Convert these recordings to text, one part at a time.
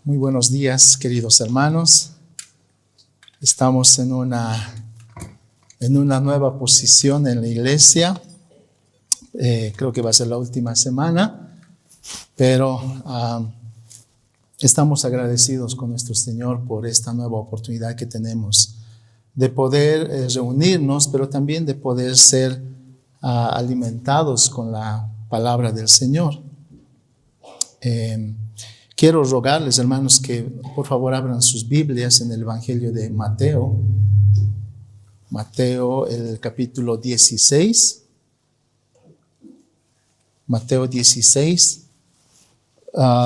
Muy buenos días, queridos hermanos. Estamos en una nueva posición en la iglesia. Creo que va a ser la última semana, pero estamos agradecidos con nuestro Señor por esta nueva oportunidad que tenemos de poder reunirnos, pero también de poder ser alimentados con la palabra del Señor. Quiero rogarles, hermanos, que por favor abran sus Biblias en el Evangelio de Mateo. Mateo, el capítulo 16. Mateo 16.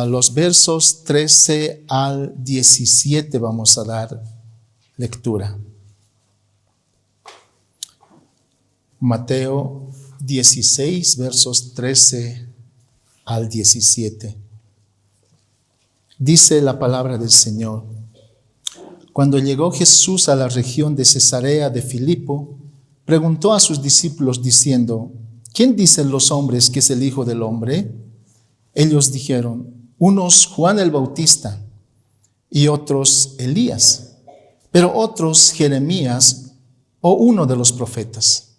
Los versos 13 al 17 vamos a dar lectura. Mateo 16, versos 13 al 17. Dice la palabra del Señor: Cuando llegó Jesús a la región de Cesarea de Filipo, preguntó a sus discípulos diciendo: ¿Quién dicen los hombres que es el Hijo del Hombre? Ellos dijeron: unos Juan el Bautista, y otros Elías, pero otros Jeremías o uno de los profetas.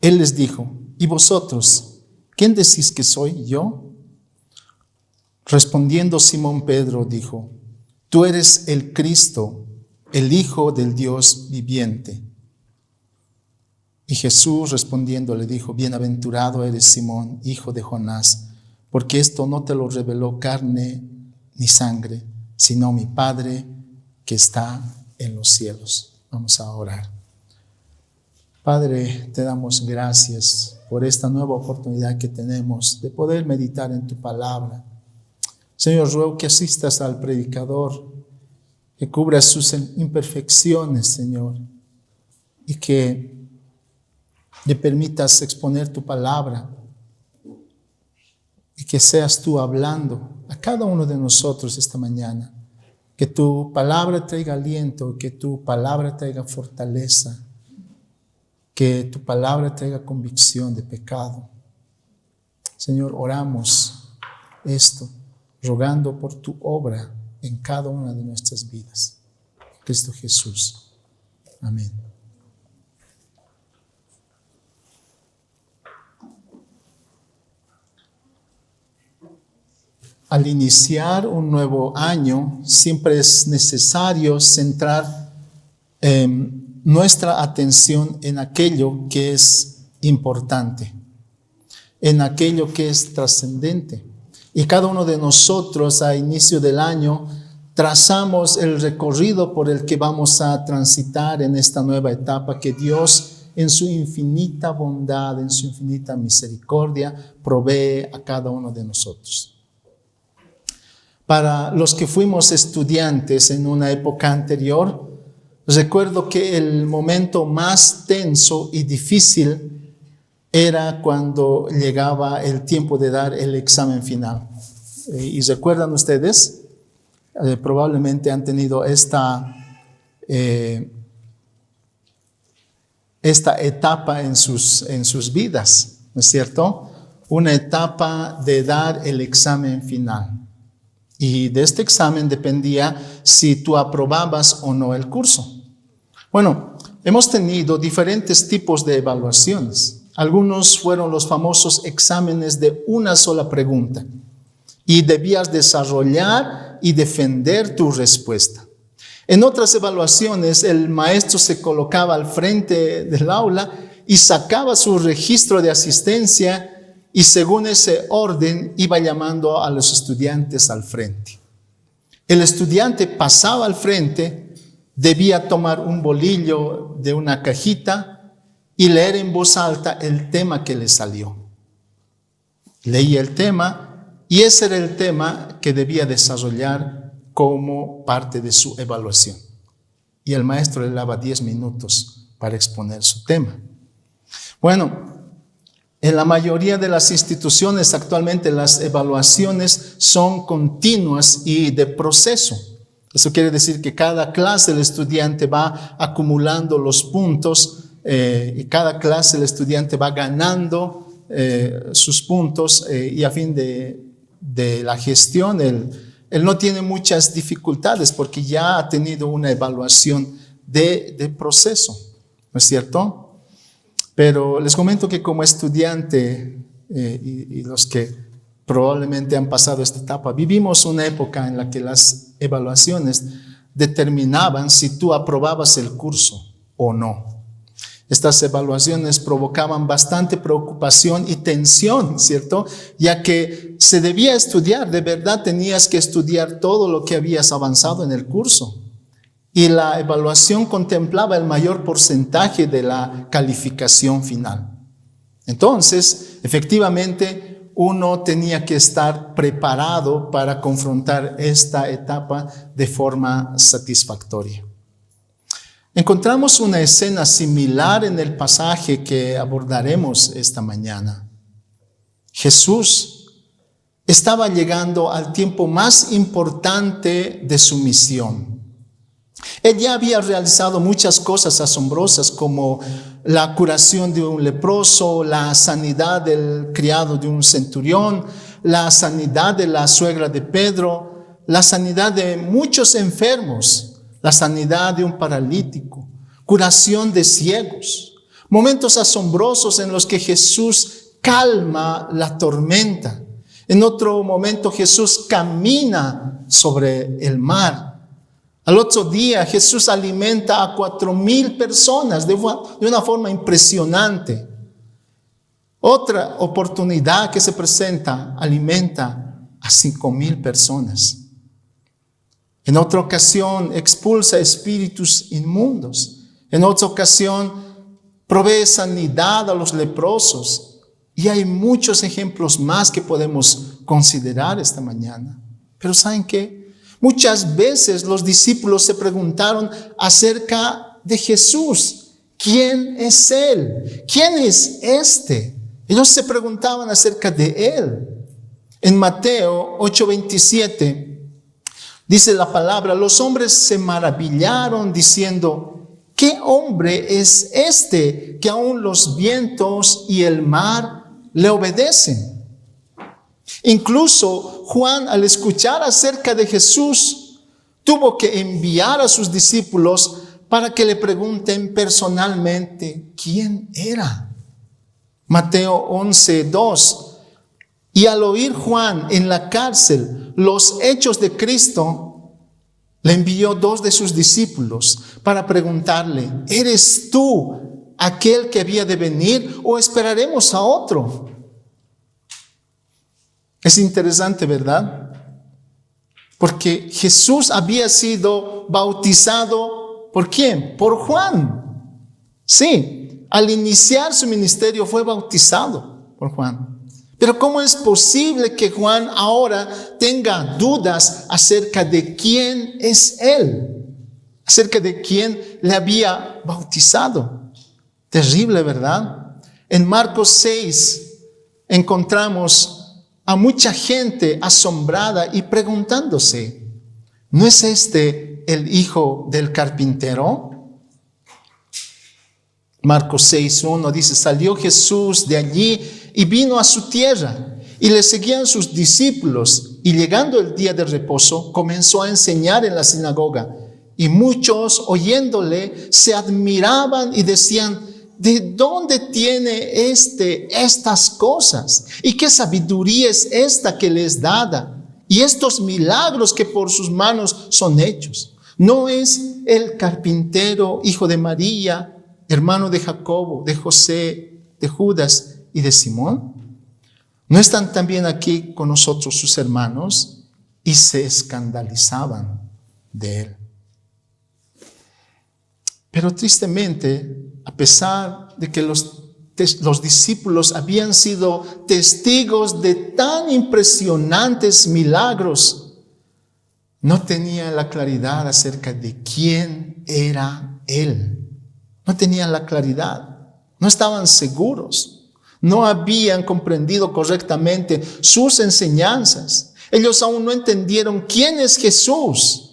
Él les dijo: ¿y vosotros, quién decís que soy yo? Respondiendo Simón Pedro dijo: Tú eres el Cristo, el Hijo del Dios viviente. Y Jesús respondiendo le dijo: Bienaventurado eres Simón, hijo de Jonás, porque esto no te lo reveló carne ni sangre, sino mi Padre que está en los cielos. Vamos a orar. Padre, te damos gracias por esta nueva oportunidad que tenemos de poder meditar en tu palabra. Señor, ruego que asistas al predicador, que cubras sus imperfecciones, Señor, y que le permitas exponer tu palabra, y que seas tú hablando a cada uno de nosotros esta mañana. Que tu palabra traiga aliento, que tu palabra traiga fortaleza, que tu palabra traiga convicción de pecado. Señor, oramos esto, rogando por tu obra en cada una de nuestras vidas. Cristo Jesús. Amén. Al iniciar un nuevo año, siempre es necesario centrar nuestra atención en aquello que es importante, en aquello que es trascendente. Y cada uno de nosotros a inicio del año trazamos el recorrido por el que vamos a transitar en esta nueva etapa que Dios en su infinita bondad, en su infinita misericordia, provee a cada uno de nosotros. Para los que fuimos estudiantes en una época anterior, recuerdo que el momento más tenso y difícil era cuando llegaba el tiempo de dar el examen final. Y recuerdan ustedes, probablemente han tenido esta etapa en sus vidas, ¿no es cierto? Una etapa de dar el examen final. Y de este examen dependía si tú aprobabas o no el curso. Bueno, hemos tenido diferentes tipos de evaluaciones. Algunos fueron los famosos exámenes de una sola pregunta y debías desarrollar y defender tu respuesta. En otras evaluaciones, el maestro se colocaba al frente del aula y sacaba su registro de asistencia y según ese orden iba llamando a los estudiantes al frente. El estudiante pasaba al frente, debía tomar un bolillo de una cajita y leer en voz alta el tema que le salió. Leía el tema y ese era el tema que debía desarrollar como parte de su evaluación. Y el maestro le daba 10 minutos para exponer su tema. Bueno, en la mayoría de las instituciones actualmente las evaluaciones son continuas y de proceso. Eso quiere decir que cada clase el estudiante va acumulando los puntos y cada clase el estudiante va ganando sus puntos y a fin de la gestión él no tiene muchas dificultades porque ya ha tenido una evaluación de proceso, ¿no es cierto? Pero les comento que como estudiante y los que probablemente han pasado esta etapa, vivimos una época en la que las evaluaciones determinaban si tú aprobabas el curso o no. Estas evaluaciones provocaban bastante preocupación y tensión, ¿cierto? Ya que se debía estudiar, de verdad tenías que estudiar todo lo que habías avanzado en el curso. Y la evaluación contemplaba el mayor porcentaje de la calificación final. Entonces, efectivamente, uno tenía que estar preparado para confrontar esta etapa de forma satisfactoria. Encontramos una escena similar en el pasaje que abordaremos esta mañana. Jesús estaba llegando al tiempo más importante de su misión. Él ya había realizado muchas cosas asombrosas como la curación de un leproso, la sanidad del criado de un centurión, la sanidad de la suegra de Pedro, la sanidad de muchos enfermos, la sanidad de un paralítico, curación de ciegos, momentos asombrosos en los que Jesús calma la tormenta. En otro momento Jesús camina sobre el mar. Al otro día Jesús alimenta a 4,000 personas de una forma impresionante. Otra oportunidad que se presenta, alimenta a 5,000 personas. En otra ocasión expulsa espíritus inmundos. En otra ocasión provee sanidad a los leprosos. Y hay muchos ejemplos más que podemos considerar esta mañana. Pero ¿saben qué? Muchas veces los discípulos se preguntaron acerca de Jesús. ¿Quién es Él? ¿Quién es este? Ellos se preguntaban acerca de Él. En Mateo 8:27 dice la palabra, los hombres se maravillaron diciendo, ¿qué hombre es este que aún los vientos y el mar le obedecen? Incluso Juan, al escuchar acerca de Jesús, tuvo que enviar a sus discípulos para que le pregunten personalmente quién era. Mateo 11:2. Y al oír Juan en la cárcel los hechos de Cristo, le envió 2 de sus discípulos para preguntarle, ¿eres tú aquel que había de venir o esperaremos a otro? Es interesante, ¿verdad? Porque Jesús había sido bautizado, ¿por quién? Por Juan. Sí, al iniciar su ministerio fue bautizado por Juan. Pero ¿cómo es posible que Juan ahora tenga dudas acerca de quién es él? Acerca de quién le había bautizado. Terrible, ¿verdad? En Marcos 6 encontramos a mucha gente asombrada y preguntándose, ¿no es este el hijo del carpintero? Marcos 6:1 dice, salió Jesús de allí y vino a su tierra, y le seguían sus discípulos, y llegando el día de reposo, comenzó a enseñar en la sinagoga, y muchos oyéndole se admiraban y decían, ¿de dónde tiene estas cosas? ¿Y qué sabiduría es esta que le es dada? Y estos milagros que por sus manos son hechos. ¿No es el carpintero, hijo de María, hermano de Jacobo, de José, de Judas y de Simón? ¿No están también aquí con nosotros sus hermanos? Y se escandalizaban de él. Pero tristemente, a pesar de que los discípulos habían sido testigos de tan impresionantes milagros, no tenían la claridad acerca de quién era Él. No tenían la claridad, no estaban seguros, no habían comprendido correctamente sus enseñanzas. Ellos aún no entendieron quién es Jesús.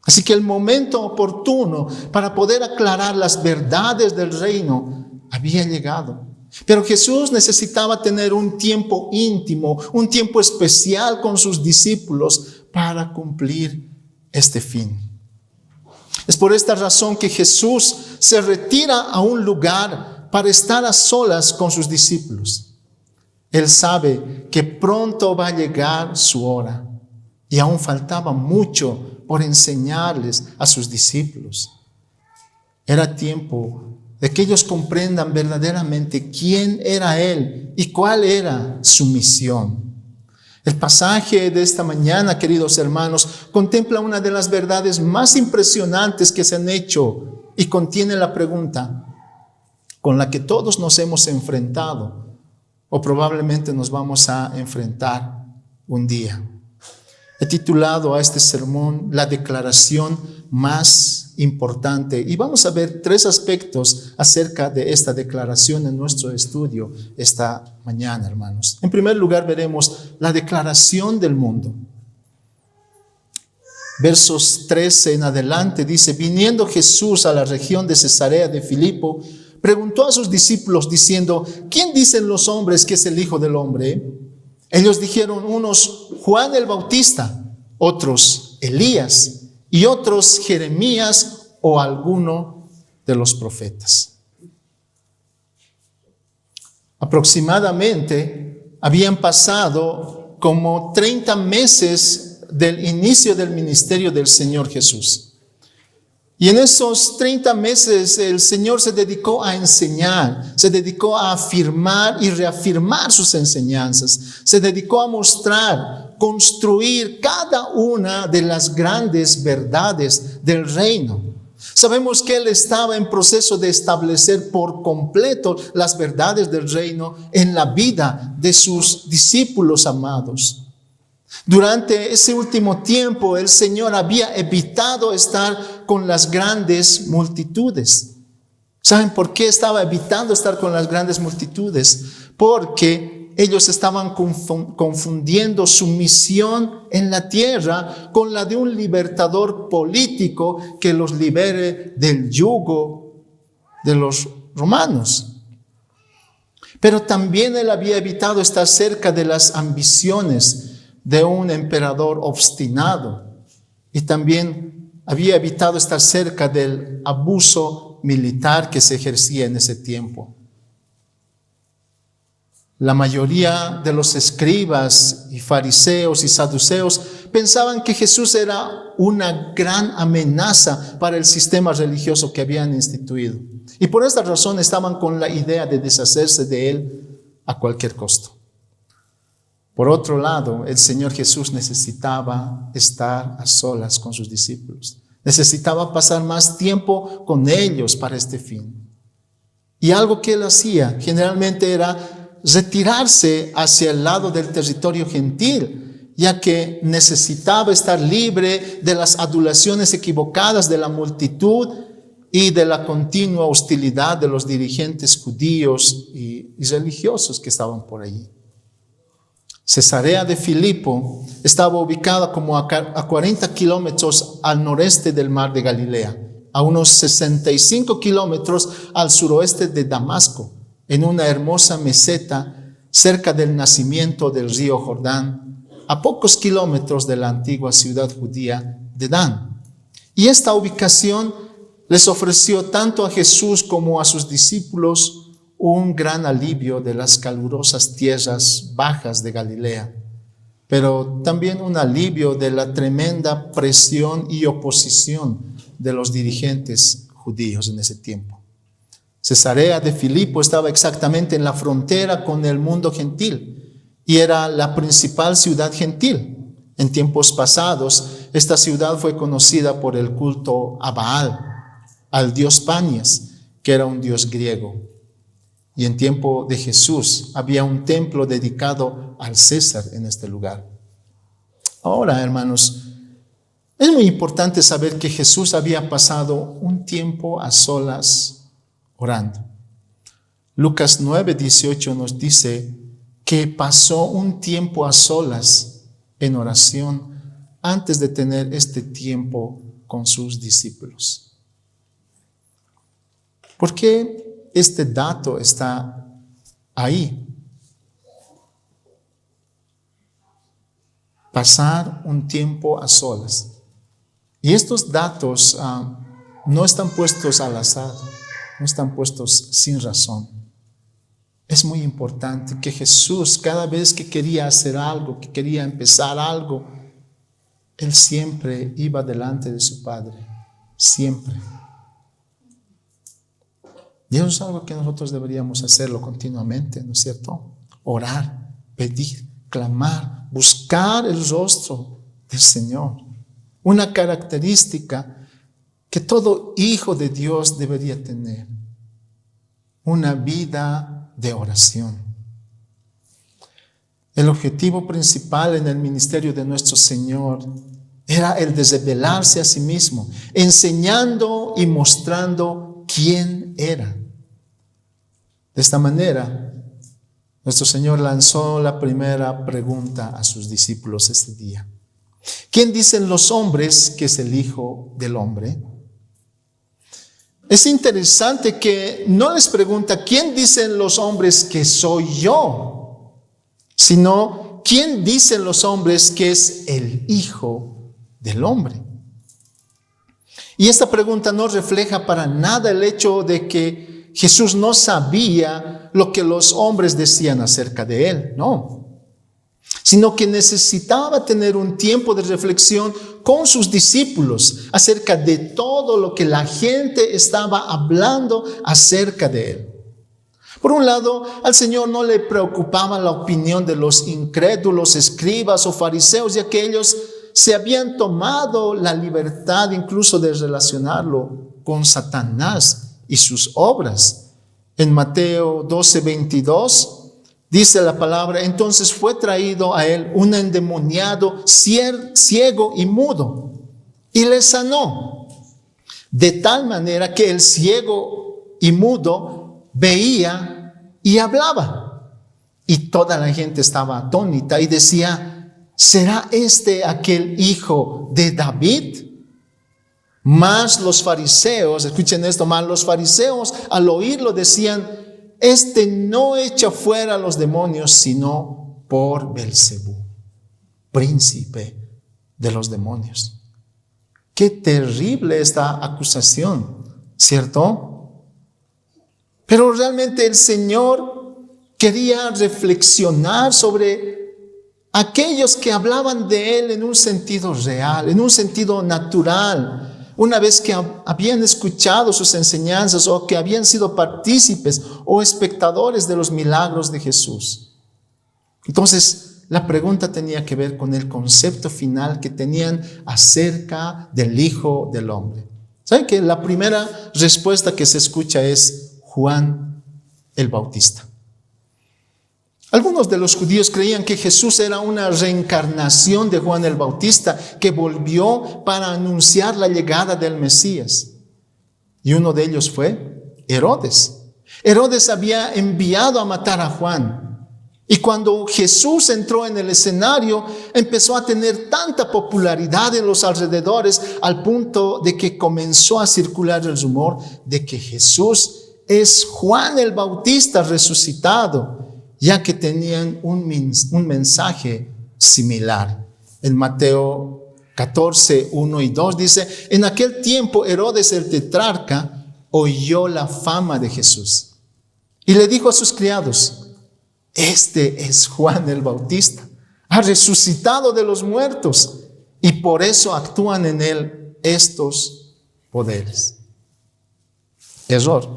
Así que el momento oportuno para poder aclarar las verdades del reino había llegado. Pero Jesús necesitaba tener un tiempo íntimo, un tiempo especial con sus discípulos para cumplir este fin. Es por esta razón que Jesús se retira a un lugar para estar a solas con sus discípulos. Él sabe que pronto va a llegar su hora y aún faltaba mucho por enseñarles a sus discípulos. Era tiempo de que ellos comprendan verdaderamente quién era Él y cuál era su misión. El pasaje de esta mañana, queridos hermanos, contempla una de las verdades más impresionantes que se han hecho y contiene la pregunta con la que todos nos hemos enfrentado o probablemente nos vamos a enfrentar un día. He titulado a este sermón La declaración más importante y vamos a ver 3 aspectos acerca de esta declaración en nuestro estudio esta mañana, hermanos. En primer lugar, veremos la declaración del mundo. Versos 13 en adelante dice: viniendo Jesús a la región de Cesarea de Filipo, preguntó a sus discípulos diciendo: ¿quién dicen los hombres que es el Hijo del Hombre? Ellos dijeron, unos Juan el Bautista, otros Elías y otros Jeremías o alguno de los profetas. Aproximadamente habían pasado como 30 meses del inicio del ministerio del Señor Jesús. Y en esos 30 meses el Señor se dedicó a enseñar, se dedicó a afirmar y reafirmar sus enseñanzas, se dedicó a mostrar, construir cada una de las grandes verdades del reino. Sabemos que Él estaba en proceso de establecer por completo las verdades del reino en la vida de sus discípulos amados. Durante ese último tiempo, el Señor había evitado estar con las grandes multitudes. ¿Saben por qué estaba evitando estar con las grandes multitudes? Porque ellos estaban confundiendo su misión en la tierra con la de un libertador político que los libere del yugo de los romanos. Pero también Él había evitado estar cerca de las ambiciones de un emperador obstinado y también había evitado estar cerca del abuso militar que se ejercía en ese tiempo. La mayoría de los escribas y fariseos y saduceos pensaban que Jesús era una gran amenaza para el sistema religioso que habían instituido y por esta razón estaban con la idea de deshacerse de Él a cualquier costo. Por otro lado, el Señor Jesús necesitaba estar a solas con sus discípulos. Necesitaba pasar más tiempo con ellos para este fin. Y algo que Él hacía generalmente era retirarse hacia el lado del territorio gentil, ya que necesitaba estar libre de las adulaciones equivocadas de la multitud y de la continua hostilidad de los dirigentes judíos y religiosos que estaban por allí. Cesarea de Filipo estaba ubicada como a 40 kilómetros al noreste del mar de Galilea, a unos 65 kilómetros al suroeste de Damasco, en una hermosa meseta cerca del nacimiento del río Jordán, a pocos kilómetros de la antigua ciudad judía de Dan. Y esta ubicación les ofreció tanto a Jesús como a sus discípulos un gran alivio de las calurosas tierras bajas de Galilea, pero también un alivio de la tremenda presión y oposición de los dirigentes judíos en ese tiempo. Cesarea de Filipo estaba exactamente en la frontera con el mundo gentil y era la principal ciudad gentil. En tiempos pasados, esta ciudad fue conocida por el culto a Baal, al dios Panias, que era un dios griego. Y en tiempo de Jesús había un templo dedicado al César en este lugar. Ahora, hermanos, es muy importante saber que Jesús había pasado un tiempo a solas orando. Lucas 9:18 nos dice que pasó un tiempo a solas en oración antes de tener este tiempo con sus discípulos. ¿Por qué este dato está ahí. Pasar un tiempo a solas. Y estos datos no están puestos al azar, no están puestos sin razón. Es muy importante que Jesús, cada vez que quería hacer algo, que quería empezar algo, Él siempre iba delante de su Padre, siempre. Y eso es algo que nosotros deberíamos hacerlo continuamente, ¿no es cierto? Orar, pedir, clamar, buscar el rostro del Señor. Una característica que todo hijo de Dios debería tener. Una vida de oración. El objetivo principal en el ministerio de nuestro Señor era el de revelarse a sí mismo, enseñando y mostrando quién era. De esta manera, nuestro Señor lanzó la primera pregunta a sus discípulos ese día. ¿Quién dicen los hombres que es el Hijo del Hombre? Es interesante que no les pregunta, ¿quién dicen los hombres que soy yo? Sino, ¿quién dicen los hombres que es el Hijo del Hombre? Y esta pregunta no refleja para nada el hecho de que Jesús no sabía lo que los hombres decían acerca de Él, no. Sino que necesitaba tener un tiempo de reflexión con sus discípulos acerca de todo lo que la gente estaba hablando acerca de Él. Por un lado, al Señor no le preocupaba la opinión de los incrédulos, escribas o fariseos, ya que ellos se habían tomado la libertad incluso de relacionarlo con Satanás y sus obras. En Mateo 12:22 dice la palabra, entonces fue traído a él un endemoniado ciego y mudo y le sanó, de tal manera que el ciego y mudo veía y hablaba. Y toda la gente estaba atónita y decía, ¿será este aquel hijo de David? Más los fariseos, escuchen esto, más los fariseos al oírlo decían, este no echa fuera a los demonios, sino por Belcebú, príncipe de los demonios. Qué terrible esta acusación, ¿cierto? Pero realmente el Señor quería reflexionar sobre aquellos que hablaban de Él en un sentido real, en un sentido natural, una vez que habían escuchado sus enseñanzas o que habían sido partícipes o espectadores de los milagros de Jesús. Entonces, la pregunta tenía que ver con el concepto final que tenían acerca del Hijo del Hombre. ¿Saben que la primera respuesta que se escucha es Juan el Bautista? Algunos de los judíos creían que Jesús era una reencarnación de Juan el Bautista que volvió para anunciar la llegada del Mesías. Y uno de ellos fue Herodes. Herodes había enviado a matar a Juan. Y cuando Jesús entró en el escenario, empezó a tener tanta popularidad en los alrededores al punto de que comenzó a circular el rumor de que Jesús es Juan el Bautista resucitado, ya que tenían un mensaje similar. En Mateo 14, 1 y 2 dice, en aquel tiempo Herodes el tetrarca oyó la fama de Jesús y le dijo a sus criados, este es Juan el Bautista, ha resucitado de los muertos y por eso actúan en él estos poderes. Error.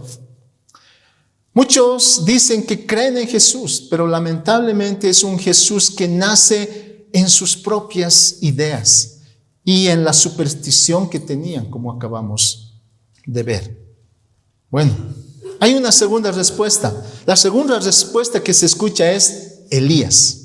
Muchos dicen que creen en Jesús, pero lamentablemente es un Jesús que nace en sus propias ideas y en la superstición que tenían, como acabamos de ver. Bueno, hay una segunda respuesta. La segunda respuesta que se escucha es Elías.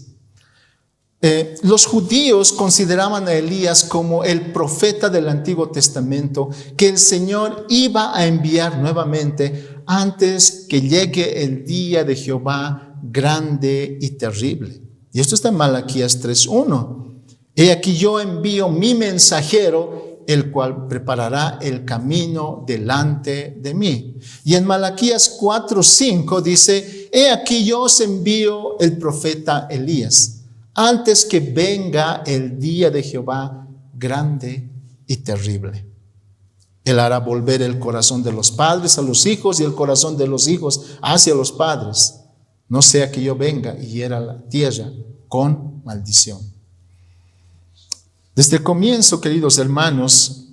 Los judíos consideraban a Elías como el profeta del Antiguo Testamento que el Señor iba a enviar nuevamente antes que llegue el día de Jehová grande y terrible. Y esto está en Malaquías 3:1. He aquí yo envío mi mensajero, el cual preparará el camino delante de mí. Y en Malaquías 4:5 dice, he aquí yo os envío el profeta Elías, antes que venga el día de Jehová grande y terrible. Él hará volver el corazón de los padres a los hijos y el corazón de los hijos hacia los padres, no sea que yo venga y hiera la tierra con maldición. Desde el comienzo, queridos hermanos,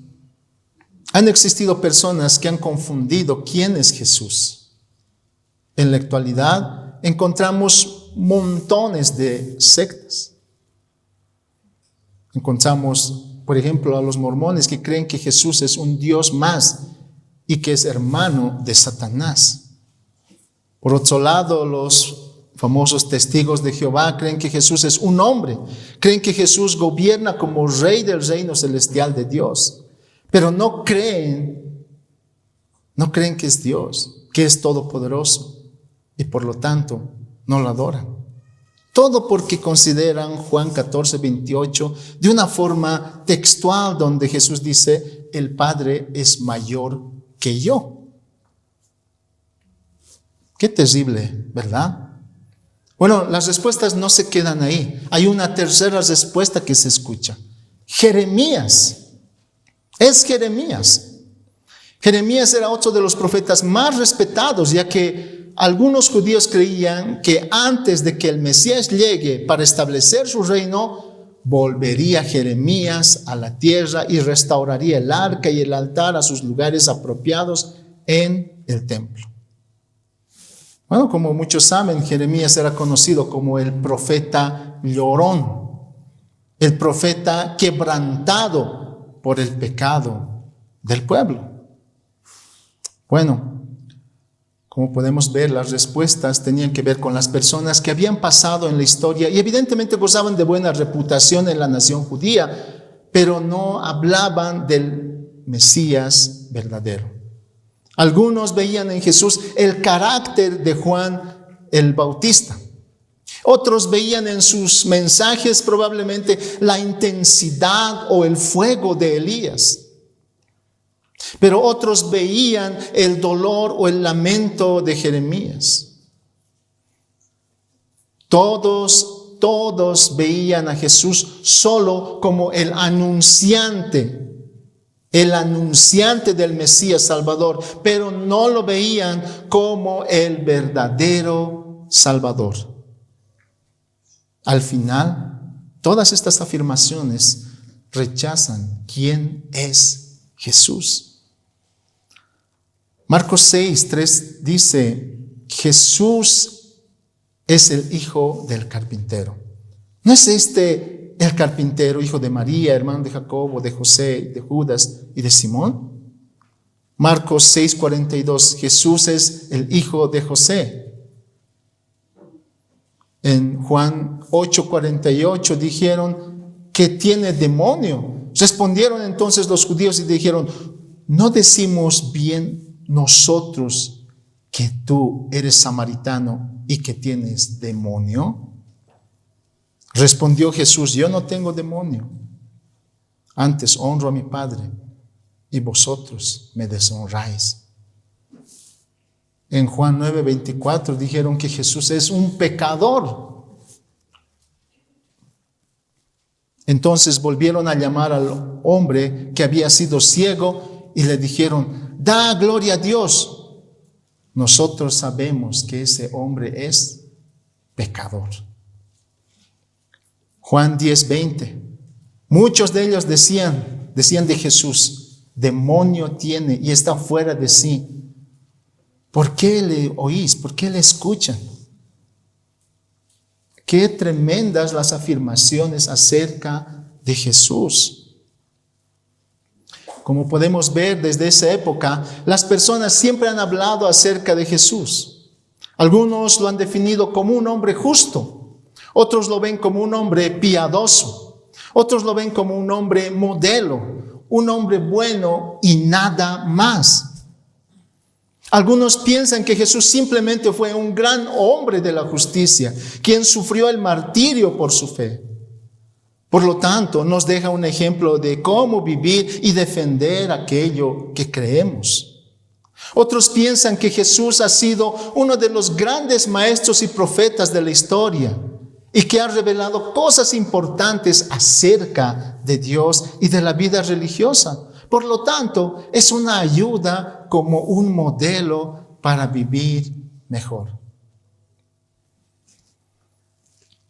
han existido personas que han confundido quién es Jesús. En la actualidad encontramos montones de sectas. Encontramos, por ejemplo, a los mormones que creen que Jesús es un Dios más y que es hermano de Satanás. Por otro lado, los famosos testigos de Jehová creen que Jesús es un hombre, creen que Jesús gobierna como rey del reino celestial de Dios, pero no creen que es Dios, que es todopoderoso, y por lo tanto no lo adoran. Todo porque consideran Juan 14:28 de una forma textual donde Jesús dice, el Padre es mayor que yo. Qué terrible, ¿verdad? Bueno, las respuestas no se quedan ahí. Hay una tercera respuesta que se escucha. Jeremías. Es Jeremías. Jeremías era otro de los profetas más respetados, ya que algunos judíos creían que antes de que el Mesías llegue para establecer su reino, volvería Jeremías a la tierra y restauraría el arca y el altar a sus lugares apropiados en el templo. Bueno, como muchos saben, Jeremías era conocido como el profeta llorón, el profeta quebrantado por el pecado del pueblo. Bueno, como podemos ver, las respuestas tenían que ver con las personas que habían pasado en la historia y evidentemente gozaban de buena reputación en la nación judía, pero no hablaban del Mesías verdadero. Algunos veían en Jesús el carácter de Juan el Bautista. Otros veían en sus mensajes probablemente la intensidad o el fuego de Elías. Pero otros veían el dolor o el lamento de Jeremías. Todos veían a Jesús solo como el anunciante del Mesías Salvador, pero no lo veían como el verdadero Salvador. Al final, todas estas afirmaciones rechazan quién es Jesús. Marcos 6:3 dice, Jesús es el hijo del carpintero. ¿No es este el carpintero, hijo de María, hermano de Jacobo, de José, de Judas y de Simón? Marcos 6:42, Jesús es el hijo de José. En Juan 8:48 dijeron que tiene demonio. Respondieron entonces los judíos y dijeron, ¿no decimos bien nosotros que tú eres samaritano y que tienes demonio? Respondió Jesús, yo no tengo demonio, antes honro a mi Padre y vosotros me deshonráis. En Juan 9:24 dijeron que Jesús es un pecador. Entonces volvieron a llamar al hombre que había sido ciego y le dijeron, da gloria a Dios. Nosotros sabemos que ese hombre es pecador. Juan 10:20. Muchos de ellos decían de Jesús, demonio tiene y está fuera de sí. ¿Por qué le oís? ¿Por qué le escuchan? Qué tremendas las afirmaciones acerca de Jesús. Como podemos ver desde esa época, las personas siempre han hablado acerca de Jesús. Algunos lo han definido como un hombre justo, otros lo ven como un hombre piadoso, otros lo ven como un hombre modelo, un hombre bueno y nada más. Algunos piensan que Jesús simplemente fue un gran hombre de la justicia, quien sufrió el martirio por su fe. Por lo tanto, nos deja un ejemplo de cómo vivir y defender aquello que creemos. Otros piensan que Jesús ha sido uno de los grandes maestros y profetas de la historia y que ha revelado cosas importantes acerca de Dios y de la vida religiosa. Por lo tanto, es una ayuda como un modelo para vivir mejor.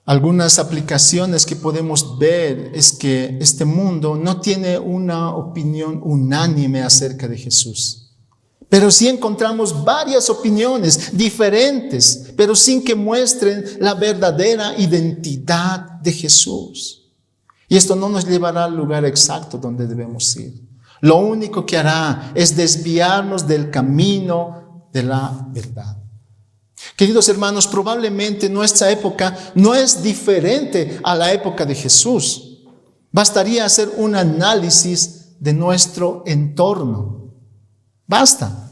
Algunas aplicaciones que podemos ver es que este mundo no tiene una opinión unánime acerca de Jesús. Pero sí encontramos varias opiniones diferentes, pero sin que muestren la verdadera identidad de Jesús. Y esto no nos llevará al lugar exacto donde debemos ir. Lo único que hará es desviarnos del camino de la verdad. Queridos hermanos, probablemente nuestra época no es diferente a la época de Jesús. Bastaría hacer un análisis de nuestro entorno. Basta.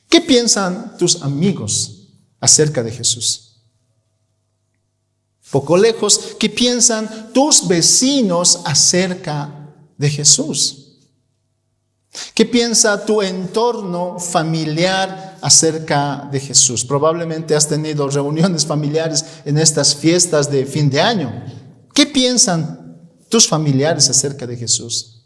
¿Qué piensan tus amigos acerca de Jesús? Poco lejos, ¿qué piensan tus vecinos acerca de Jesús? ¿Qué piensa tu entorno familiar acerca de Jesús? Probablemente has tenido reuniones familiares en estas fiestas de fin de año. ¿Qué piensan tus familiares acerca de Jesús?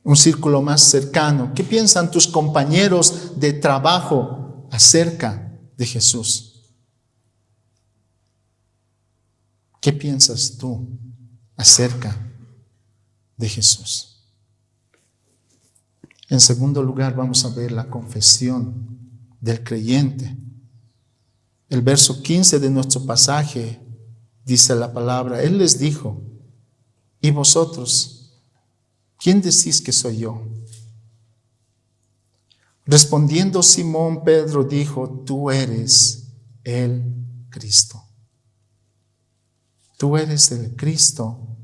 Un círculo más cercano. ¿Qué piensan tus compañeros de trabajo acerca de Jesús? ¿Qué piensas tú acerca de Jesús? En segundo lugar, vamos a ver la confesión del creyente. El verso 15 de nuestro pasaje dice la palabra: Él les dijo: ¿y vosotros? ¿Quién decís que soy yo? Respondiendo Simón Pedro dijo: tú eres el Cristo. Tú eres el Cristo,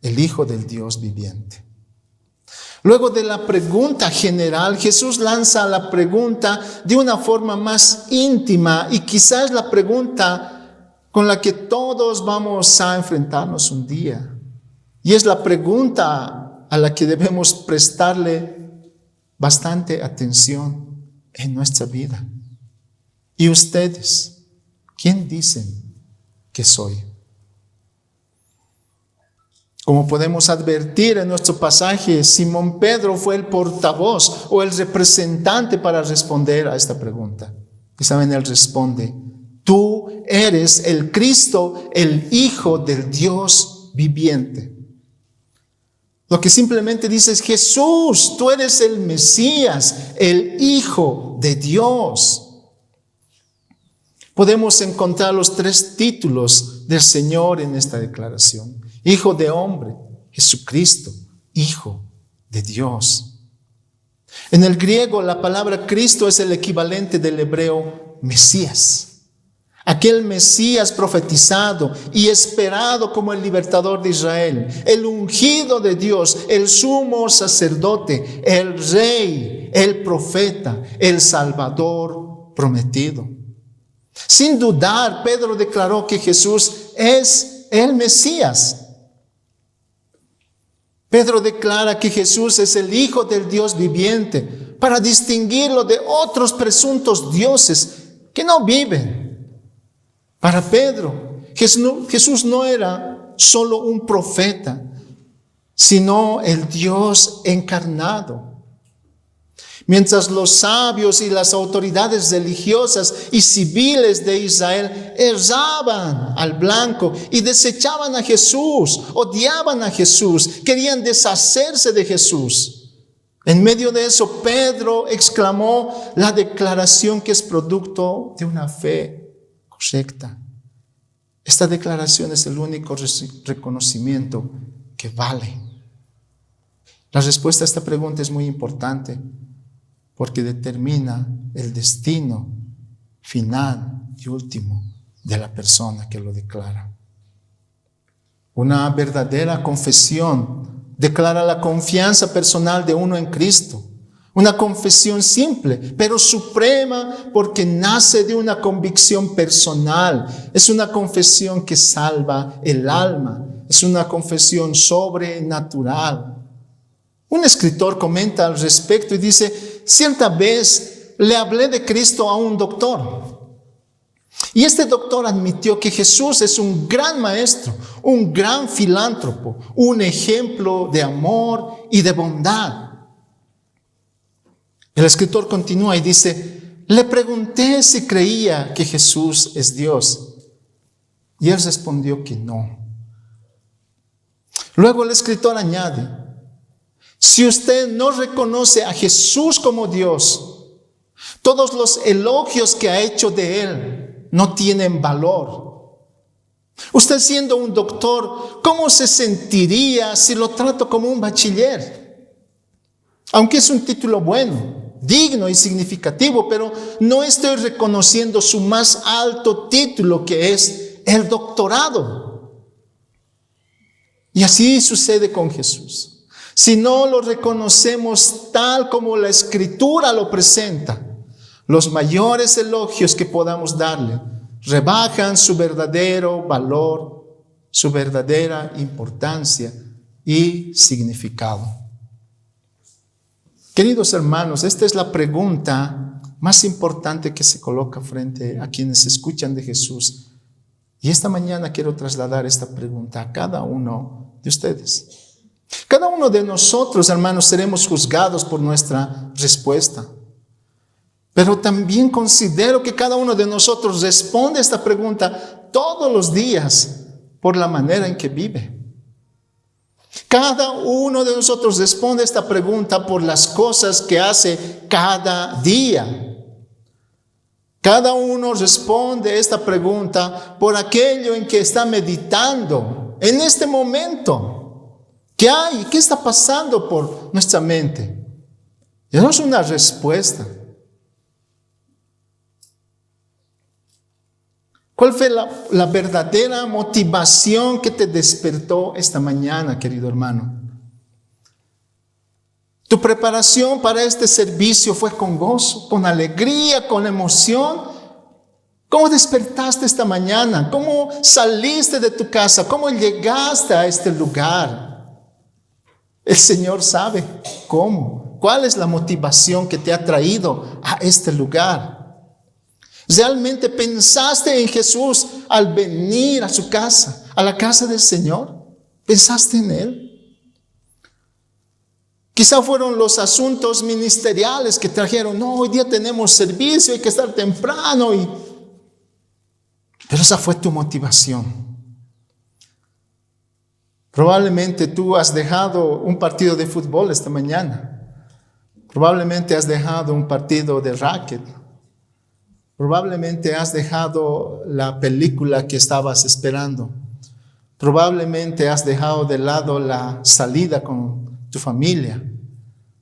el Hijo del Dios viviente. Luego de la pregunta general, Jesús lanza la pregunta de una forma más íntima y quizás la pregunta con la que todos vamos a enfrentarnos un día. Y es la pregunta a la que debemos prestarle bastante atención en nuestra vida. ¿Y ustedes? ¿Quién dicen que soy? Como podemos advertir en nuestro pasaje, Simón Pedro fue el portavoz o el representante para responder a esta pregunta. Y saben, él responde: tú eres el Cristo, el Hijo del Dios viviente. Lo que simplemente dice es: Jesús, tú eres el Mesías, el Hijo de Dios. Podemos encontrar los 3 títulos del Señor en esta declaración: Hijo de hombre, Jesucristo, Hijo de Dios. En el griego, la palabra Cristo es el equivalente del hebreo Mesías. Aquel Mesías profetizado y esperado como el libertador de Israel, el ungido de Dios, el sumo sacerdote, el rey, el profeta, el salvador prometido. Sin dudar, Pedro declaró que Jesús es el Mesías. Pedro declara que Jesús es el Hijo del Dios viviente para distinguirlo de otros presuntos dioses que no viven. Para Pedro, Jesús no era solo un profeta, sino el Dios encarnado. Mientras los sabios y las autoridades religiosas y civiles de Israel erraban al blanco y desechaban a Jesús, odiaban a Jesús, querían deshacerse de Jesús. En medio de eso, Pedro exclamó la declaración que es producto de una fe correcta. Esta declaración es el único reconocimiento que vale. La respuesta a esta pregunta es muy importante porque determina el destino final y último de la persona que lo declara. Una verdadera confesión declara la confianza personal de uno en Cristo. Una confesión simple, pero suprema, porque nace de una convicción personal. Es una confesión que salva el alma. Es una confesión sobrenatural. Un escritor comenta al respecto y dice: cierta vez le hablé de Cristo a un doctor. Y este doctor admitió que Jesús es un gran maestro, un gran filántropo, un ejemplo de amor y de bondad. El escritor continúa y dice, le pregunté si creía que Jesús es Dios. Y él respondió que no. Luego el escritor añade, si usted no reconoce a Jesús como Dios, todos los elogios que ha hecho de Él no tienen valor. Usted siendo un doctor, ¿cómo se sentiría si lo trato como un bachiller? Aunque es un título bueno, digno y significativo, pero no estoy reconociendo su más alto título, que es el doctorado. Y así sucede con Jesús. Si no lo reconocemos tal como la Escritura lo presenta, los mayores elogios que podamos darle rebajan su verdadero valor, su verdadera importancia y significado. Queridos hermanos, esta es la pregunta más importante que se coloca frente a quienes escuchan de Jesús. Y esta mañana quiero trasladar esta pregunta a cada uno de ustedes. Cada uno de nosotros, hermanos, seremos juzgados por nuestra respuesta. Pero también considero que cada uno de nosotros responde a esta pregunta todos los días por la manera en que vive. Cada uno de nosotros responde a esta pregunta por las cosas que hace cada día. Cada uno responde a esta pregunta por aquello en que está meditando en este momento. ¿Qué hay? ¿Qué está pasando por nuestra mente? Y no es una respuesta. ¿Cuál fue la verdadera motivación que te despertó esta mañana, querido hermano? Tu preparación para este servicio fue con gozo, con alegría, con emoción. ¿Cómo despertaste esta mañana? ¿Cómo saliste de tu casa? ¿Cómo llegaste a este lugar? El Señor sabe cómo. ¿Cuál es la motivación que te ha traído a este lugar? ¿Realmente pensaste en Jesús al venir a su casa, a la casa del Señor? ¿Pensaste en Él? Quizá fueron los asuntos ministeriales que trajeron, no, hoy día tenemos servicio, hay que estar temprano. Pero esa fue tu motivación. Probablemente tú has dejado un partido de fútbol esta mañana. Probablemente has dejado un partido de racket. Probablemente has dejado la película que estabas esperando. Probablemente has dejado de lado la salida con tu familia,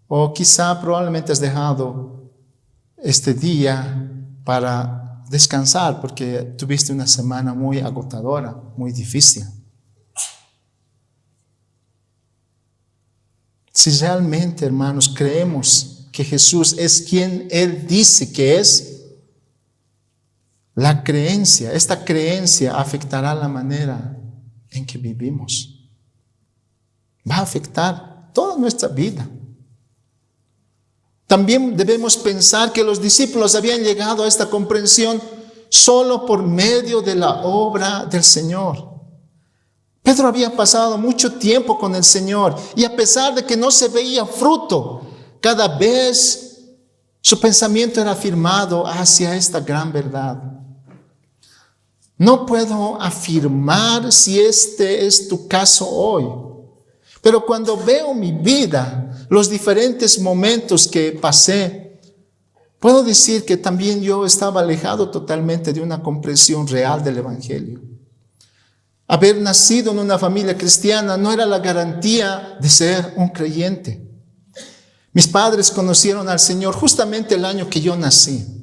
o quizá probablemente has dejado este día para descansar porque tuviste una semana muy agotadora, muy difícil. Si realmente, hermanos, creemos que Jesús es quien Él dice que es, esta creencia afectará la manera en que vivimos. Va a afectar toda nuestra vida. También debemos pensar que los discípulos habían llegado a esta comprensión solo por medio de la obra del Señor. Pedro había pasado mucho tiempo con el Señor y a pesar de que no se veía fruto, cada vez su pensamiento era afirmado hacia esta gran verdad. No puedo afirmar si este es tu caso hoy, pero cuando veo mi vida, los diferentes momentos que pasé, puedo decir que también yo estaba alejado totalmente de una comprensión real del Evangelio. Haber nacido en una familia cristiana no era la garantía de ser un creyente. Mis padres conocieron al Señor justamente el año que yo nací.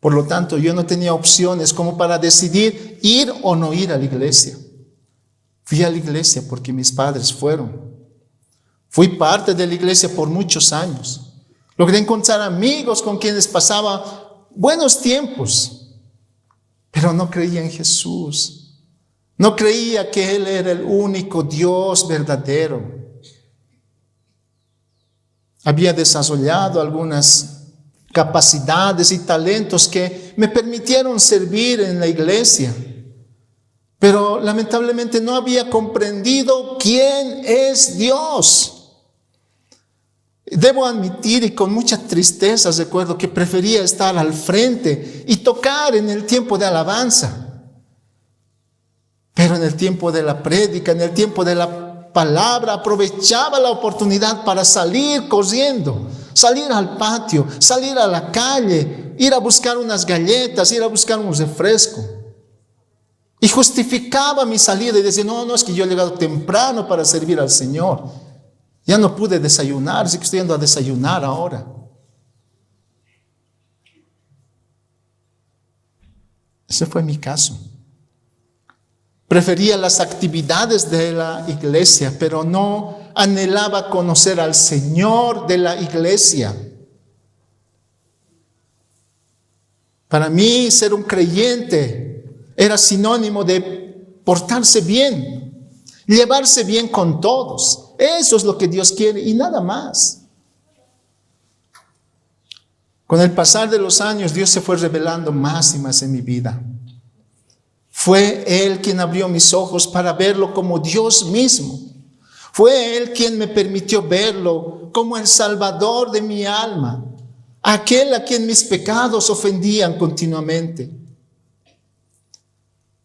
Por lo tanto, yo no tenía opciones como para decidir ir o no ir a la iglesia. Fui a la iglesia porque mis padres fueron. Fui parte de la iglesia por muchos años. Logré encontrar amigos con quienes pasaba buenos tiempos, pero no creía en Jesús. No creía que Él era el único Dios verdadero. Había desarrollado algunas capacidades y talentos que me permitieron servir en la iglesia. Pero lamentablemente no había comprendido quién es Dios. Debo admitir, y con mucha tristeza recuerdo, que prefería estar al frente y tocar en el tiempo de alabanza. Pero en el tiempo de la prédica, en el tiempo de la palabra, aprovechaba la oportunidad para salir corriendo, salir al patio, salir a la calle, ir a buscar unas galletas, ir a buscar un refresco. Y justificaba mi salida y decía, no, es que yo he llegado temprano para servir al Señor. Ya no pude desayunar, así que estoy yendo a desayunar ahora. Ese fue mi caso. Prefería las actividades de la iglesia, pero no anhelaba conocer al Señor de la iglesia. Para mí, ser un creyente era sinónimo de portarse bien, llevarse bien con todos. Eso es lo que Dios quiere y nada más. Con el pasar de los años, Dios se fue revelando más y más en mi vida. Fue Él quien abrió mis ojos para verlo como Dios mismo. Fue Él quien me permitió verlo como el Salvador de mi alma, aquel a quien mis pecados ofendían continuamente.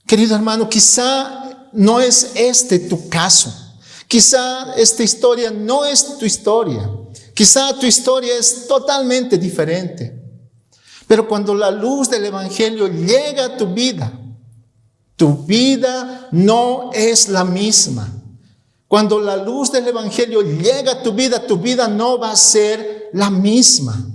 Querido hermano, quizá no es este tu caso. Quizá esta historia no es tu historia. Quizá tu historia es totalmente diferente. Pero cuando la luz del Evangelio llega a tu vida no es la misma. Cuando la luz del Evangelio llega a tu vida no va a ser la misma.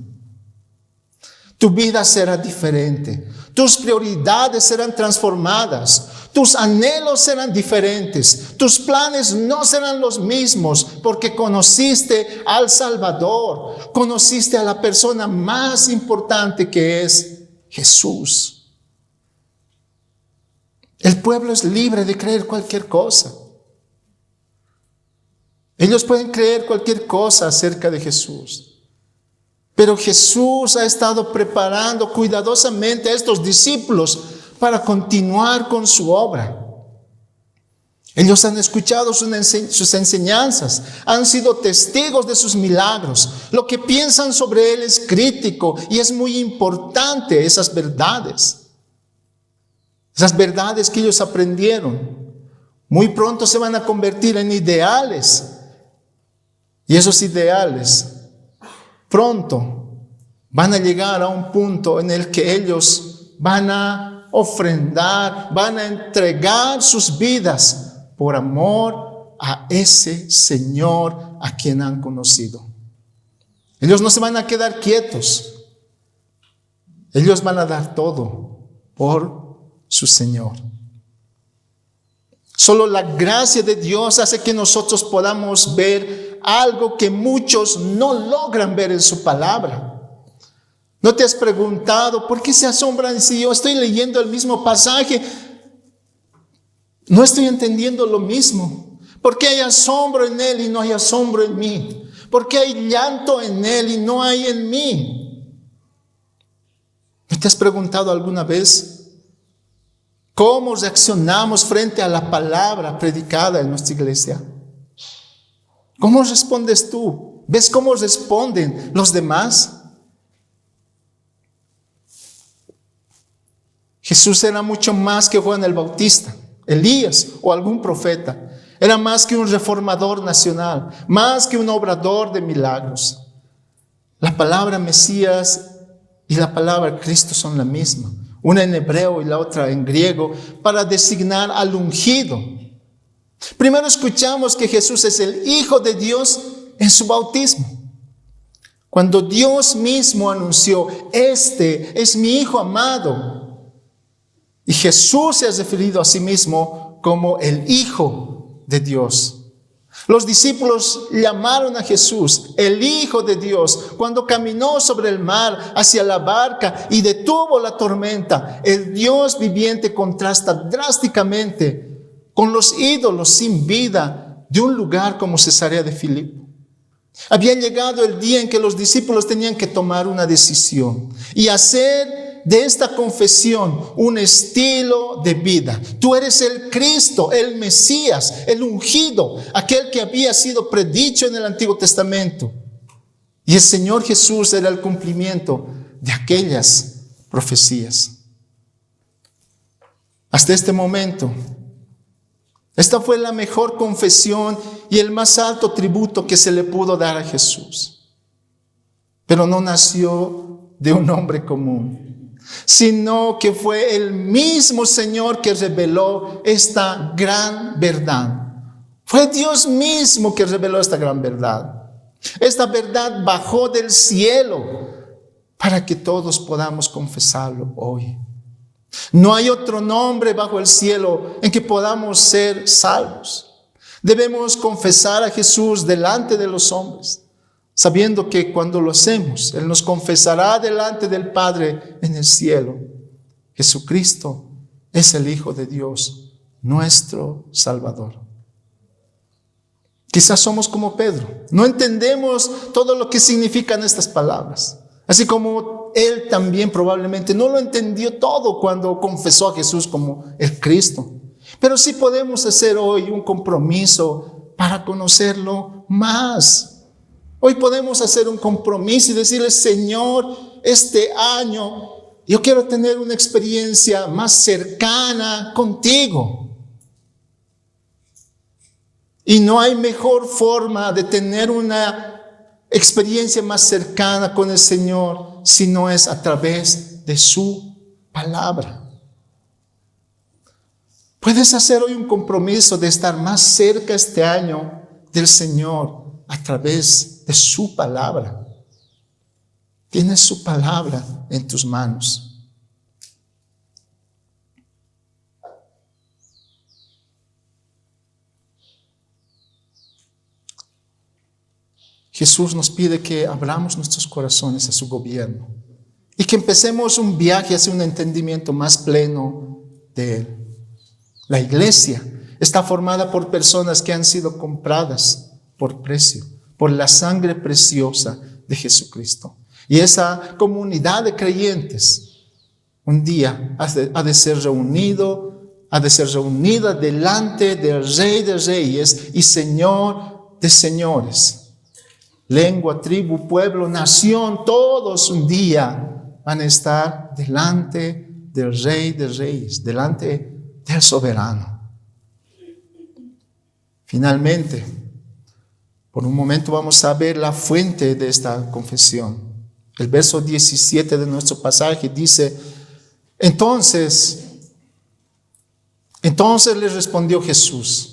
Tu vida será diferente. Tus prioridades serán transformadas. Tus anhelos serán diferentes. Tus planes no serán los mismos porque conociste al Salvador. Conociste a la persona más importante que es Jesús. El pueblo es libre de creer cualquier cosa. Ellos pueden creer cualquier cosa acerca de Jesús. Pero Jesús ha estado preparando cuidadosamente a estos discípulos para continuar con su obra. Ellos han escuchado sus enseñanzas, han sido testigos de sus milagros. Lo que piensan sobre Él es crítico y es muy importante esas verdades. Esas verdades que ellos aprendieron, muy pronto se van a convertir en ideales. Y esos ideales pronto van a llegar a un punto en el que ellos van a ofrendar, van a entregar sus vidas por amor a ese Señor a quien han conocido. Ellos no se van a quedar quietos. Ellos van a dar todo por su Señor. Solo la gracia de Dios hace que nosotros podamos ver algo que muchos no logran ver en su palabra. ¿No te has preguntado por qué se asombran si yo estoy leyendo el mismo pasaje? No estoy entendiendo lo mismo. ¿Por qué hay asombro en él y no hay asombro en mí? ¿Por qué hay llanto en él y no hay en mí? ¿No te has preguntado alguna vez cómo reaccionamos frente a la palabra predicada en nuestra iglesia? ¿Cómo respondes tú? ¿Ves cómo responden los demás? Jesús era mucho más que Juan el Bautista, Elías o algún profeta. Era más que un reformador nacional, más que un obrador de milagros. La palabra Mesías y la palabra Cristo son la misma, una en hebreo y la otra en griego, para designar al ungido. Primero escuchamos que Jesús es el Hijo de Dios en su bautismo. Cuando Dios mismo anunció, este es mi Hijo amado. Y Jesús se ha referido a sí mismo como el Hijo de Dios. Los discípulos llamaron a Jesús el Hijo de Dios cuando caminó sobre el mar hacia la barca y detuvo la tormenta. El Dios viviente contrasta drásticamente con los ídolos sin vida de un lugar como Cesarea de Filipo. Había llegado el día en que los discípulos tenían que tomar una decisión y hacer de esta confesión un estilo de vida. Tú eres el Cristo, el Mesías, el ungido, aquel que había sido predicho en el Antiguo Testamento. Y el Señor Jesús era el cumplimiento de aquellas profecías. Hasta este momento, esta fue la mejor confesión y el más alto tributo que se le pudo dar a Jesús. Pero no nació de un hombre común, sino que fue el mismo Señor que reveló esta gran verdad. Fue Dios mismo que reveló esta gran verdad. Esta verdad bajó del cielo para que todos podamos confesarlo hoy. No hay otro nombre bajo el cielo en que podamos ser salvos. Debemos confesar a Jesús delante de los hombres, sabiendo que cuando lo hacemos, Él nos confesará delante del Padre en el cielo. Jesucristo es el Hijo de Dios, nuestro Salvador. Quizás somos como Pedro, no entendemos todo lo que significan estas palabras. Así como él también probablemente no lo entendió todo cuando confesó a Jesús como el Cristo. Pero sí podemos hacer hoy un compromiso para conocerlo más. Hoy podemos hacer un compromiso y decirle: Señor, este año yo quiero tener una experiencia más cercana contigo. Y no hay mejor forma de tener una experiencia más cercana con el Señor si no es a través de su palabra. Puedes hacer hoy un compromiso de estar más cerca este año del Señor a través de su palabra. Tienes su palabra en tus manos. Jesús nos pide que abramos nuestros corazones a su gobierno y que empecemos un viaje hacia un entendimiento más pleno de Él. La iglesia está formada por personas que han sido compradas por precio, por la sangre preciosa de Jesucristo. Y esa comunidad de creyentes un día ha de ser reunida delante del Rey de Reyes y Señor de señores. Lengua, tribu, pueblo, nación, todos un día van a estar delante del Rey de Reyes, delante del soberano. Finalmente, por un momento vamos a ver la fuente de esta confesión. El verso 17 de nuestro pasaje dice: Entonces le respondió Jesús: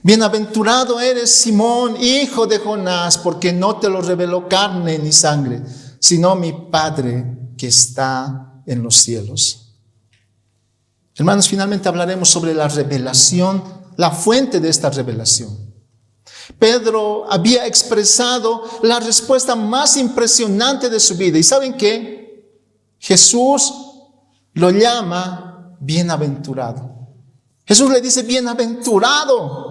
Bienaventurado eres, Simón, hijo de Jonás, porque no te lo reveló carne ni sangre, sino mi Padre que está en los cielos. Hermanos, finalmente hablaremos sobre la revelación, la fuente de esta revelación. Pedro había expresado la respuesta más impresionante de su vida. ¿Y saben qué? Jesús lo llama bienaventurado. Jesús le dice bienaventurado.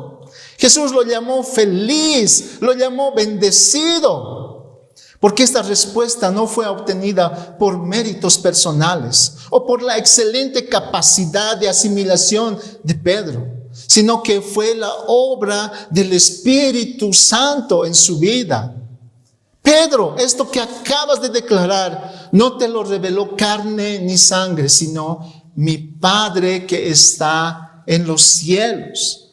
Jesús lo llamó feliz, lo llamó bendecido, porque esta respuesta no fue obtenida por méritos personales o por la excelente capacidad de asimilación de Pedro, sino que fue la obra del Espíritu Santo en su vida. Pedro, esto que acabas de declarar no te lo reveló carne ni sangre, sino mi Padre que está en los cielos.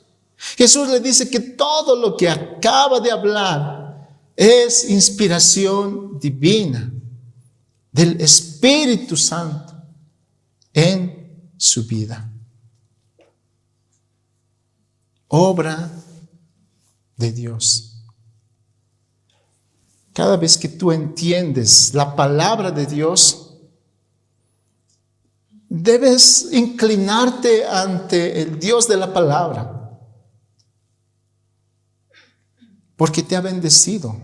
Jesús le dice que todo lo que acaba de hablar es inspiración divina del Espíritu Santo en su vida. Obra de Dios. Cada vez que tú entiendes la palabra de Dios, debes inclinarte ante el Dios de la palabra. Porque te ha bendecido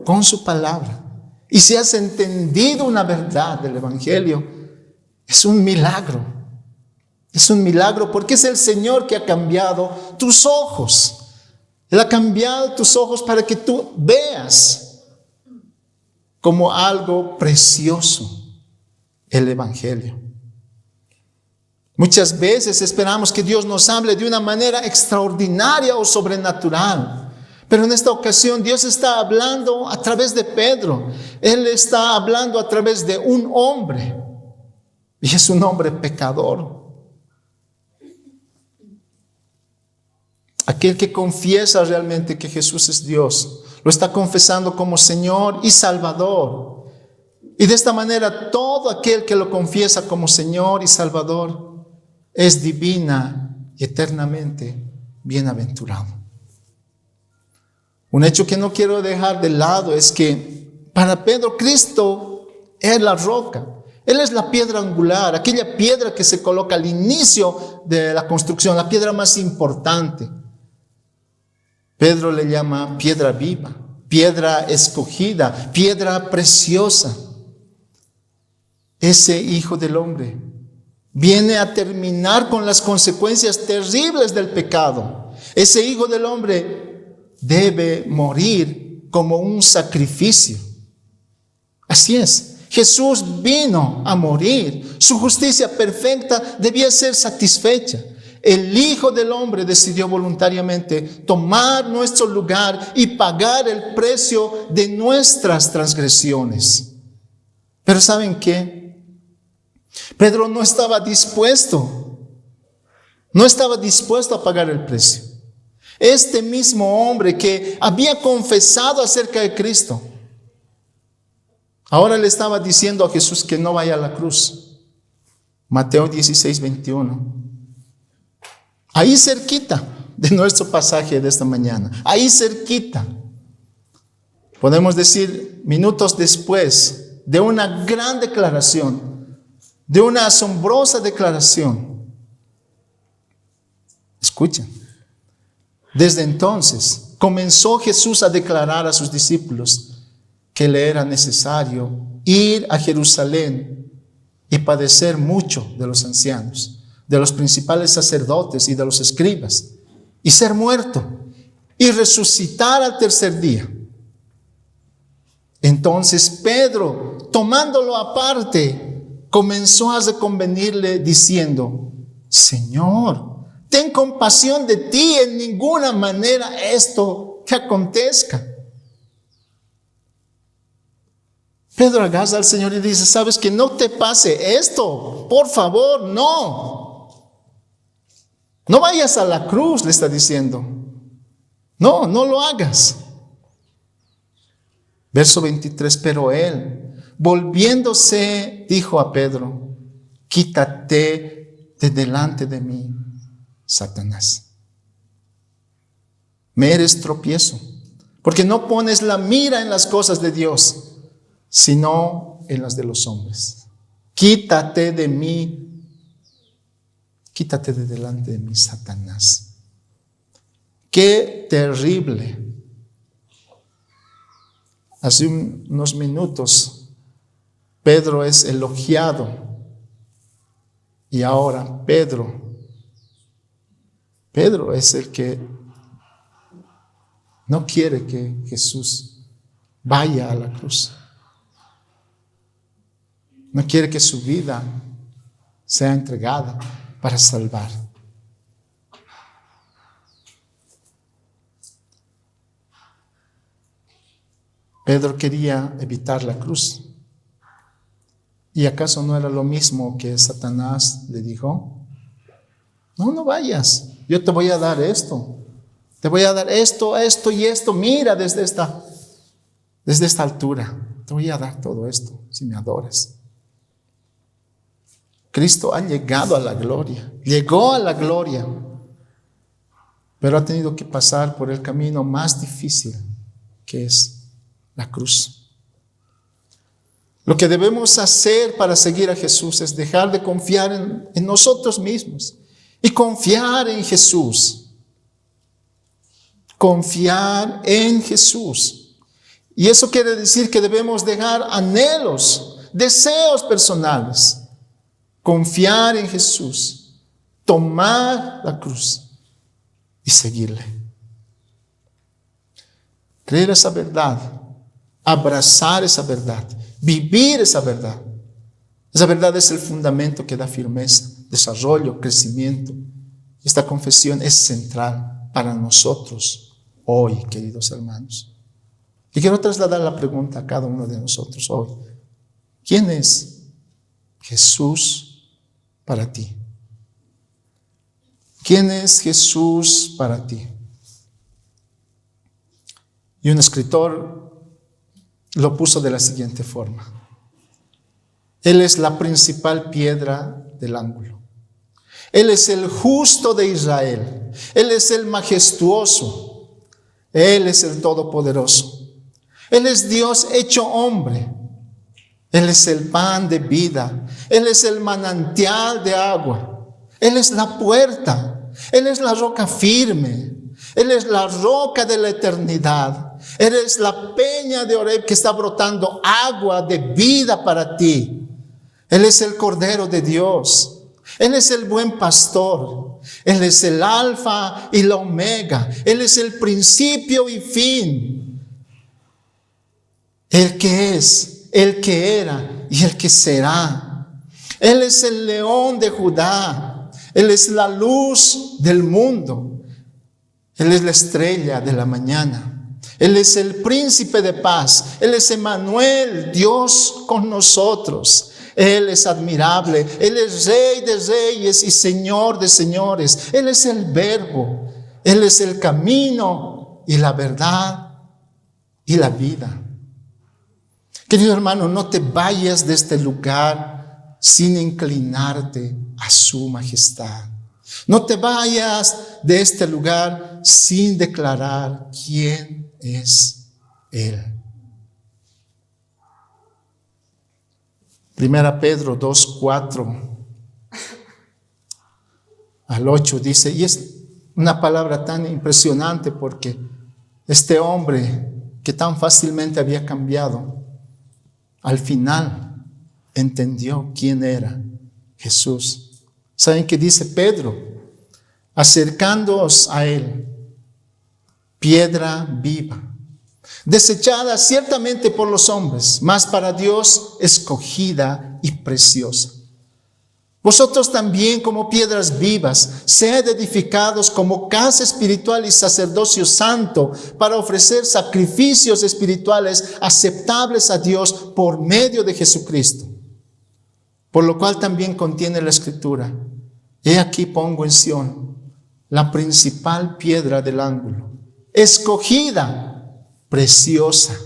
con su palabra. Y si has entendido una verdad del Evangelio, es un milagro. Es un milagro porque es el Señor que ha cambiado tus ojos. Él ha cambiado tus ojos para que tú veas como algo precioso el Evangelio. Muchas veces esperamos que Dios nos hable de una manera extraordinaria o sobrenatural. Pero en esta ocasión Dios está hablando a través de Pedro. Él está hablando a través de un hombre. Y es un hombre pecador. Aquel que confiesa realmente que Jesús es Dios, lo está confesando como Señor y Salvador. Y de esta manera todo aquel que lo confiesa como Señor y Salvador es divina y eternamente bienaventurado. Un hecho que no quiero dejar de lado es que para Pedro Cristo es la roca. Él es la piedra angular, aquella piedra que se coloca al inicio de la construcción, la piedra más importante. Pedro le llama piedra viva, piedra escogida, piedra preciosa. Ese Hijo del Hombre viene a terminar con las consecuencias terribles del pecado. Ese Hijo del Hombre debe morir como un sacrificio. Así es. Jesús vino a morir. Su justicia perfecta debía ser satisfecha. El Hijo del Hombre decidió voluntariamente tomar nuestro lugar y pagar el precio de nuestras transgresiones. Pero ¿saben qué? Pedro no estaba dispuesto a pagar el precio. Este mismo hombre que había confesado acerca de Cristo, ahora le estaba diciendo a Jesús que no vaya a la cruz. Mateo 16:21. Ahí cerquita de nuestro pasaje de esta mañana. Ahí cerquita. Podemos decir minutos después de una gran declaración, de una asombrosa declaración. Escuchen. Desde entonces comenzó Jesús a declarar a sus discípulos que le era necesario ir a Jerusalén y padecer mucho de los ancianos, de los principales sacerdotes y de los escribas, y ser muerto y resucitar al tercer día. Entonces Pedro, tomándolo aparte, comenzó a reconvenirle diciendo: Señor, ten compasión de ti, en ninguna manera esto te acontezca. Pedro agarra al Señor y dice: sabes que no te pase esto, por favor, no. No vayas a la cruz, le está diciendo. No lo hagas. Verso 23, pero él, volviéndose, dijo a Pedro: quítate de delante de mí, Satanás. Me eres tropiezo, porque no pones la mira en las cosas de Dios, sino en las de los hombres. Quítate de mí, quítate de delante de mí, Satanás. Qué terrible. Hace unos minutos Pedro es elogiado y ahora Pedro es el que no quiere que Jesús vaya a la cruz. No quiere que su vida sea entregada para salvar. Pedro quería evitar la cruz. ¿Y acaso no era lo mismo que Satanás le dijo? No vayas. Yo te voy a dar esto. Te voy a dar esto y esto. Mira desde esta altura. Te voy a dar todo esto si me adoras. Cristo ha llegado a la gloria. Llegó a la gloria. Pero ha tenido que pasar por el camino más difícil, que es la cruz. Lo que debemos hacer para seguir a Jesús es dejar de confiar en nosotros mismos y confiar en Jesús. Confiar en Jesús. Y eso quiere decir que debemos dejar anhelos, deseos personales. Confiar en Jesús, tomar la cruz y seguirle. creer esa verdad, abrazar esa verdad, vivir esa verdad. Esa verdad es el fundamento que da firmeza, desarrollo, crecimiento. Esta confesión es central para nosotros hoy, queridos hermanos. Y quiero trasladar la pregunta a cada uno de nosotros hoy. ¿Quién es Jesús para ti? ¿Quién es Jesús para ti? Y un escritor lo puso de la siguiente forma. Él es la principal piedra del ángulo. Él es el justo de Israel. Él es el majestuoso. Él es el todopoderoso. Él es Dios hecho hombre. Él es el pan de vida. Él es el manantial de agua. Él es la puerta. Él es la roca firme. Él es la roca de la eternidad. Él es la peña de Oreb que está brotando agua de vida para ti. Él es el Cordero de Dios. Él es el buen pastor. Él es el alfa y la omega. Él es el principio y fin. El que es, el que era y el que será. Él es el león de Judá. Él es la luz del mundo. Él es la estrella de la mañana. Él es el príncipe de paz. Él es Emmanuel, Dios con nosotros. Él es admirable. Él es Rey de reyes y Señor de señores. Él es el Verbo. Él es el camino y la verdad y la vida. Querido hermano, no te vayas de este lugar sin inclinarte a su majestad. No te vayas de este lugar sin declarar quién es Él. Primera Pedro 2:4 al 8 dice, y es una palabra tan impresionante porque este hombre que tan fácilmente había cambiado, al final entendió quién era Jesús. ¿Saben qué dice Pedro? Acercándoos a Él, piedra viva, desechada ciertamente por los hombres, mas para Dios escogida y preciosa. Vosotros también, como piedras vivas, sed edificados como casa espiritual y sacerdocio santo, para ofrecer sacrificios espirituales aceptables a Dios por medio de Jesucristo. Por lo cual también contiene la Escritura: he aquí pongo en Sión la principal piedra del ángulo, escogida, preciosa.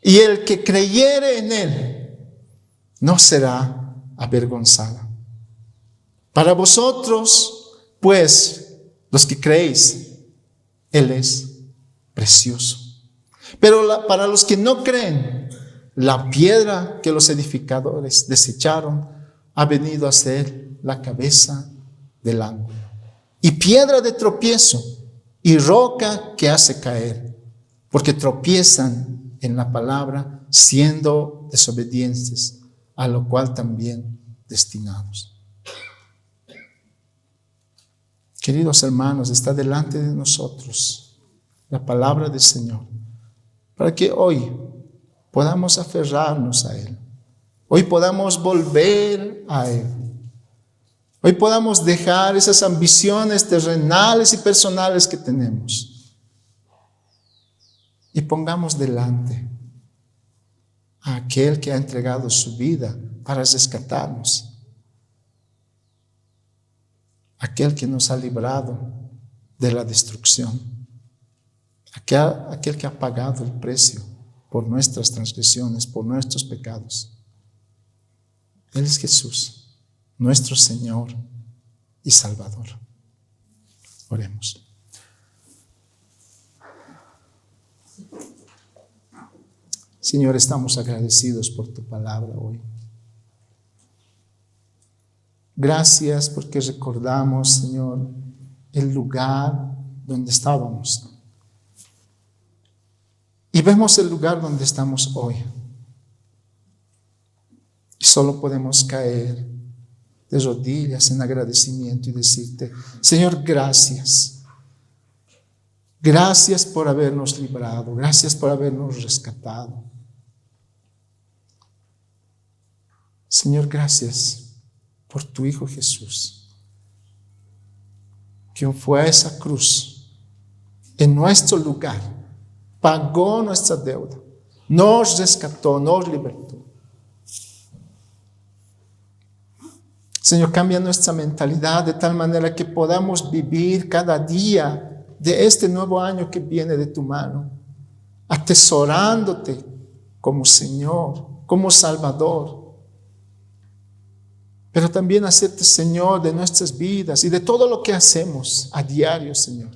Y el que creyere en Él no será avergonzada. Para vosotros, pues, los que creéis, Él es precioso. Pero para los que no creen, la piedra que los edificadores desecharon ha venido a ser la cabeza del ángulo, y piedra de tropiezo, y roca que hace caer, porque tropiezan en la palabra, siendo desobedientes, a lo cual también destinados. Queridos hermanos, está delante de nosotros la palabra del Señor, para que hoy podamos aferrarnos a Él, hoy podamos volver a Él, hoy podamos dejar esas ambiciones terrenales y personales que tenemos y pongamos delante a aquel que ha entregado su vida para rescatarnos, aquel que nos ha librado de la destrucción, aquel que ha pagado el precio por nuestras transgresiones, por nuestros pecados. Él es Jesús, nuestro Señor y Salvador. Oremos. Señor, estamos agradecidos por tu palabra hoy. Gracias porque recordamos, Señor, el lugar donde estábamos. Y vemos el lugar donde estamos hoy. Y solo podemos caer de rodillas en agradecimiento y decirte: Señor, gracias. Gracias por habernos librado. Gracias por habernos rescatado. Señor, gracias por tu Hijo Jesús, quien fue a esa cruz en nuestro lugar, pagó nuestra deuda, nos rescató, nos libertó. Señor, cambia nuestra mentalidad de tal manera que podamos vivir cada día de este nuevo año que viene de tu mano, atesorándote como Señor, como Salvador, pero también hacerte Señor de nuestras vidas y de todo lo que hacemos a diario, Señor.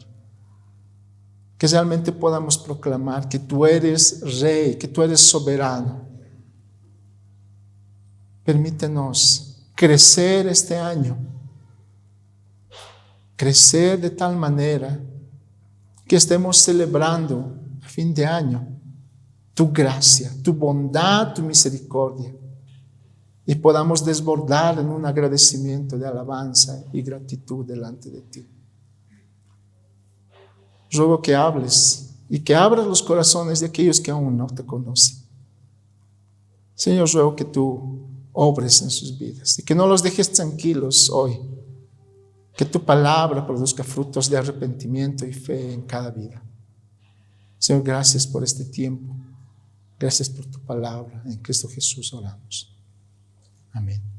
Que realmente podamos proclamar que tú eres Rey, que tú eres soberano. Permítenos crecer este año, crecer de tal manera que estemos celebrando a fin de año tu gracia, tu bondad, tu misericordia, y podamos desbordar en un agradecimiento de alabanza y gratitud delante de ti. Ruego que hables y que abras los corazones de aquellos que aún no te conocen. Señor, ruego que tú obres en sus vidas y que no los dejes tranquilos hoy. Que tu palabra produzca frutos de arrepentimiento y fe en cada vida. Señor, gracias por este tiempo. Gracias por tu palabra. En Cristo Jesús oramos. Amén.